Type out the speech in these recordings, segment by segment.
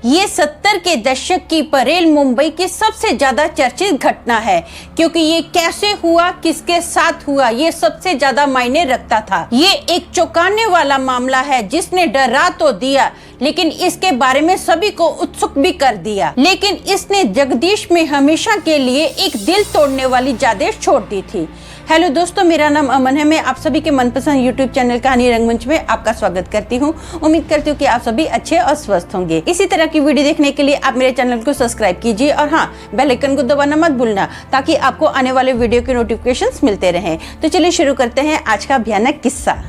ये 70 के दशक की परेल मुंबई की सबसे ज्यादा चर्चित घटना है, क्योंकि ये कैसे हुआ, किसके साथ हुआ, ये सबसे ज्यादा मायने रखता था। ये एक चौंकाने वाला मामला है जिसने डरा तो दिया, लेकिन इसके बारे में सभी को उत्सुक भी कर दिया। लेकिन इसने जगदीश में हमेशा के लिए एक दिल तोड़ने वाली यादें छोड़ दी थी। हेलो दोस्तों, मेरा नाम अमन है। मैं आप सभी के मनपसंद यूट्यूब चैनल कहानी रंगमंच में आपका स्वागत करती हूँ। उम्मीद करती हूँ कि आप सभी अच्छे और स्वस्थ होंगे। इसी तरह की वीडियो देखने के लिए आप मेरे चैनल को सब्सक्राइब कीजिए और हाँ, बेल आइकन को दबाना मत भूलना, ताकि आपको आने वाले वीडियो के नोटिफिकेशंस मिलते रहें। तो चलिए शुरू करते हैं आज का भयानक किस्सा।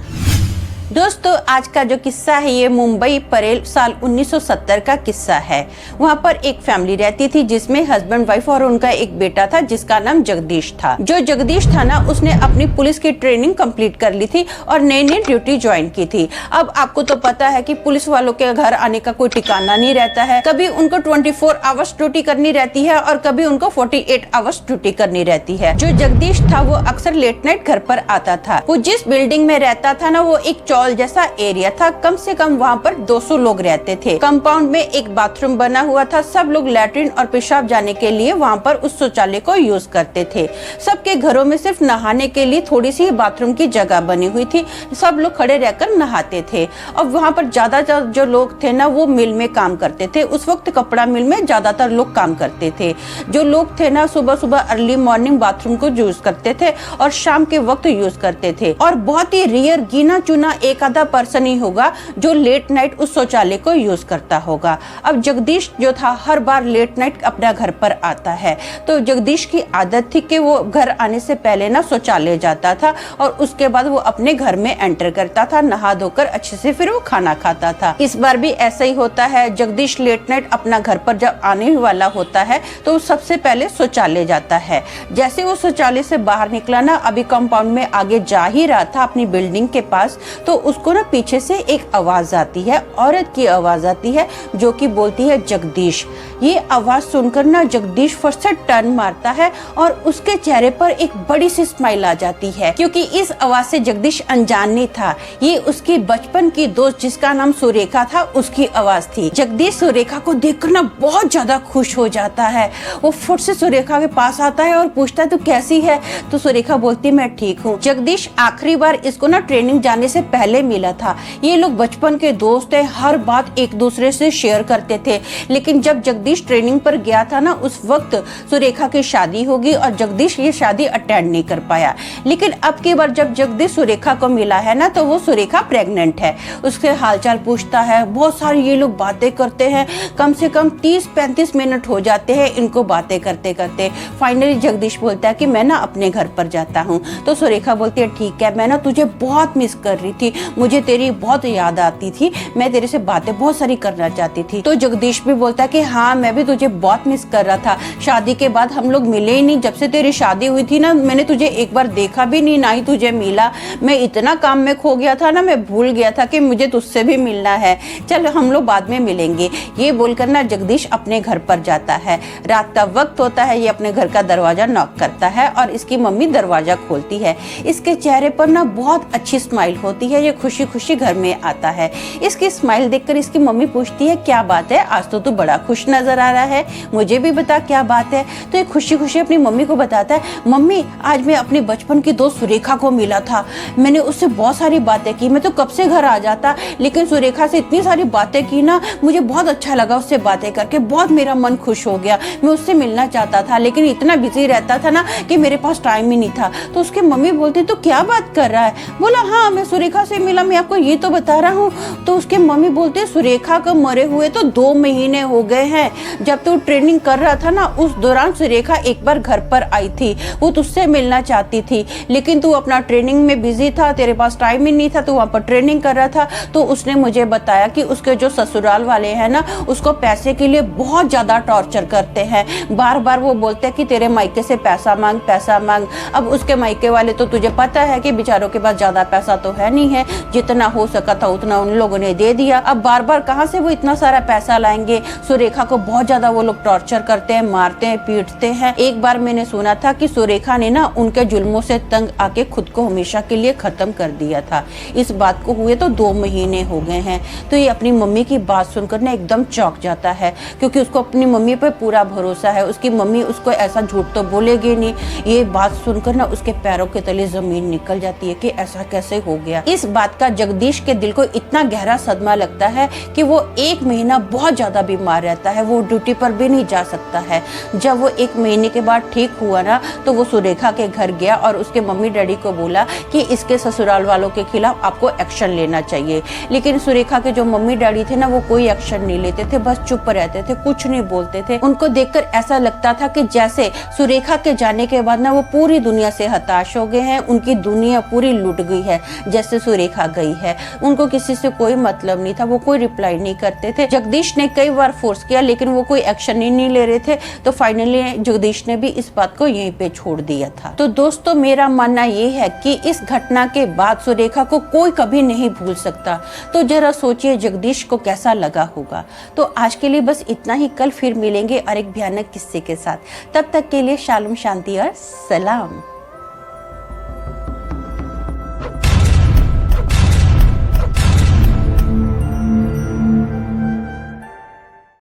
दोस्तों, आज का जो किस्सा है ये मुंबई परेल साल 1970 का किस्सा है। वहाँ पर एक फैमिली रहती थी जिसमें हस्बैंड वाइफ और उनका एक बेटा था जिसका नाम जगदीश था। जो जगदीश था ना, उसने अपनी पुलिस की ट्रेनिंग कंप्लीट कर ली थी और नई नई ड्यूटी ज्वाइन की थी। अब आपको तो पता है कि पुलिस वालों के घर आने का कोई ठिकाना नहीं रहता है। कभी उनको 24 आवर्स ड्यूटी करनी रहती है और कभी उनको 48 आवर्स ड्यूटी करनी रहती है। जो जगदीश था वो अक्सर लेट नाइट घर पर आता था। वो जिस बिल्डिंग में रहता था ना, वो एक जैसा एरिया था। कम से कम वहाँ पर 200 लोग रहते थे। कंपाउंड में एक बाथरूम बना हुआ था। सब लोग लैट्रिन और पेशाब जाने के लिए वहाँ पर उस शौचालय को यूज करते थे। सबके घरों में सिर्फ नहाने के लिए थोड़ी सी बाथरूम की जगह बनी हुई थी। सब लोग खड़े रहकर नहाते थे। और वहाँ पर ज्यादा जो लोग थे ना, वो मिल में काम करते थे। उस वक्त कपड़ा मिल में ज्यादातर लोग काम करते थे। जो लोग थे ना, सुबह सुबह अर्ली मॉर्निंग बाथरूम को यूज करते थे और शाम के वक्त यूज करते थे। और बहुत ही रेयर, गिना चुना एक आधा पर्सन ही होगा जो लेट नाइट उस शौचालय को यूज करता होगा। अब जगदीश जो था, हर बार लेट नाइट अपना घर पर आता है। तो जगदीश की आदत थी कि वो घर आने से पहले ना शौचालय जाता था और उसके बाद वो अपने घर में एंटर करता था, नहा धोकर अच्छे से फिर वो खाना खाता था। इस बार भी ऐसा ही होता है। जगदीश लेट नाइट अपना घर पर जब आने वाला होता है तो सबसे पहले शौचालय जाता है। जैसे वो शौचालय से बाहर निकला ना, अभी कंपाउंड में आगे जा ही रहा था अपनी बिल्डिंग के पास, तो उसको ना पीछे से एक आवाज आती है। औरत की आवाज आती है जो कि बोलती है जगदीश। ये आवाज सुनकर ना जगदीश फट से टर्न मारता है और उसके चेहरे पर एक बड़ी सी स्माइल आ जाती है, क्योंकि इस आवाज से जगदीश अनजान नहीं था। ये उसकी बचपन की दोस्त जिसका नाम सुरेखा था, उसकी आवाज थी। जगदीश सुरेखा को देखकर ना बहुत ज्यादा खुश हो जाता है। वो फट से सुरेखा के पास आता है और पूछता है तू कैसी है? तो सुरेखा बोलती मैं ठीक हूँ। जगदीश आखिरी बार इसको ना ट्रेनिंग जाने से पहले मिला था। ये लोग बचपन के दोस्त है, हर बात एक दूसरे से शेयर करते थे। लेकिन जब जगदीश ट्रेनिंग पर गया था ना, उस वक्त सुरेखा की शादी होगी और जगदीश ये शादी अटेंड नहीं कर पाया। लेकिन अब की बार जब जगदीश सुरेखा को मिला है ना, तो वो सुरेखा प्रेग्नेंट है। उसके हालचाल पूछता है। बहुत सारी ये लोग बातें करते हैं। कम से कम 30-35 मिनट हो जाते हैं इनको बातें करते करते। फाइनली जगदीश बोलता है कि मैं ना अपने घर पर जाता हूँ। तो सुरेखा बोलती है ठीक है, मैं ना तुझे बहुत मिस कर रही थी, मुझे तेरी बहुत याद आती थी, मैं तेरे से बातें बहुत सारी करना चाहती थी। तो जगदीश भी बोलता है कि हाँ, मैं भी तुझे बहुत मिस कर रहा था। शादी के बाद हम लोग मिले ही नहीं। जब से तेरी शादी हुई थी ना, मैंने तुझे एक बार देखा भी नहीं, ना ही तुझे मिला। मैं इतना काम में खो गया था ना, मैं भूल गया था कि मुझे तुझसे भी मिलना है। चल हम लोग बाद में मिलेंगे। ये बोलकर ना जगदीश अपने घर पर जाता है। रात का वक्त होता है। ये अपने घर का दरवाजा नॉक करता है और इसकी मम्मी दरवाजा खोलती है। इसके चेहरे पर ना बहुत अच्छी स्माइल होती है। ये खुशी खुशी घर में आता है। इसकी स्माइल देखकर इसकी मम्मी पूछती है क्या बात है, आज तो तू बड़ा खुश नजर आ रहा है, मुझे भी बता क्या बात है। तो ये खुशी खुशी अपनी मम्मी को बताता है, मम्मी आज मैं अपनी बचपन की दोस्त सुरेखा को मिला था। मैंने उससे बहुत सारी बातें की। मैं तो कब से घर आ जाता, लेकिन सुरेखा से इतनी सारी बातें की ना, मुझे बहुत अच्छा लगा उससे बातें करके, बहुत मेरा मन खुश हो गया। मैं उससे मिलना चाहता था, लेकिन इतना बिजी रहता था ना कि मेरे पास टाइम ही नहीं था। तो उसकी मम्मी बोलती तो क्या बात कर रहा है? बोला हाँ, मैं सुरेखा से मिला, मैं आपको ये तो बता रहा हूँ। तो उसके मम्मी बोलते सुरेखा को मरे हुए तो 2 महीने हो गए हैं। जब तू ट्रेनिंग कर रहा था ना, उस दौरान सुरेखा एक बार घर पर आई थी। वो तुझसे मिलना चाहती थी, लेकिन तू अपना ट्रेनिंग में बिजी था, तेरे पास टाइम ही नहीं था, तू वहाँ पर ट्रेनिंग कर रहा था। तो उसने मुझे बताया कि उसके जो ससुराल वाले हैं ना, उसको पैसे के लिए बहुत ज्यादा टॉर्चर करते हैं। बार बार वो बोलते हैं कि तेरे मायके से पैसा मांग, पैसा मांग। अब उसके मायके वाले तो तुझे पता है कि बेचारों के पास ज्यादा पैसा तो है नहीं है, है, जितना हो सका था उतना उन लोगों ने दे दिया। अब बार बार कहाँ से वो इतना सारा पैसा लाएंगे। सुरेखा को बहुत ज्यादा वो लोग टॉर्चर करते हैं, मारते हैं, पीटते हैं। एक बार मैंने सुना था कि सुरेखा ने ना उनके जुल्मों से तंग आके खुद को हमेशा के लिए खत्म कर दिया था। इस बात को हुए तो 2 महीने हो गए हैं। तो ये अपनी मम्मी की बात सुनकर ना एकदम चौंक जाता है, क्योंकि उसको अपनी मम्मी पे पूरा भरोसा है। उसकी मम्मी उसको ऐसा झूठ तो बोलेगी नहीं। ये बात सुनकर ना उसके पैरों के तले जमीन निकल जाती है कि ऐसा कैसे हो गया। इस बात का जगदीश के दिल को इतना गहरा सदमा लगता है कि वो 1 महीना बहुत ज्यादा बीमार रहता है। वो ड्यूटी पर भी नहीं जा सकता है। जब वो 1 महीने के बाद ठीक हुआ ना, तो वो सुरेखा के घर गया और उसके मम्मी डैडी को बोला कि इसके ससुराल वालों के खिलाफ आपको एक्शन लेना चाहिए। लेकिन सुरेखा के जो मम्मी डैडी थे ना, वो कोई एक्शन नहीं लेते थे, बस चुप रहते थे, कुछ नहीं बोलते थे। उनको देखकर ऐसा लगता था कि जैसे सुरेखा के जाने के बाद ना वो पूरी दुनिया से हताश हो गए हैं। उनकी दुनिया पूरी लुट गई है जैसे सुरेखा गई है। उनको किसी से कोई मतलब नहीं था, वो कोई रिप्लाई नहीं करते थे। जगदीश ने कई बार फोर्स किया लेकिन वो कोई एक्शन ही नहीं ले रहे थे। तो फाइनली जगदीश ने भी इस बात को यहीं पे छोड़ दिया था। तो दोस्तों, मेरा मानना ये है कि इस घटना के बाद सुरेखा को कोई कभी नहीं भूल सकता। तो जरा सोचिए जगदीश को कैसा लगा होगा। तो आज के लिए बस इतना ही। कल फिर मिलेंगे और एक भयानक किस्से के साथ। तब तक के लिए शालोम, शांति और सलाम।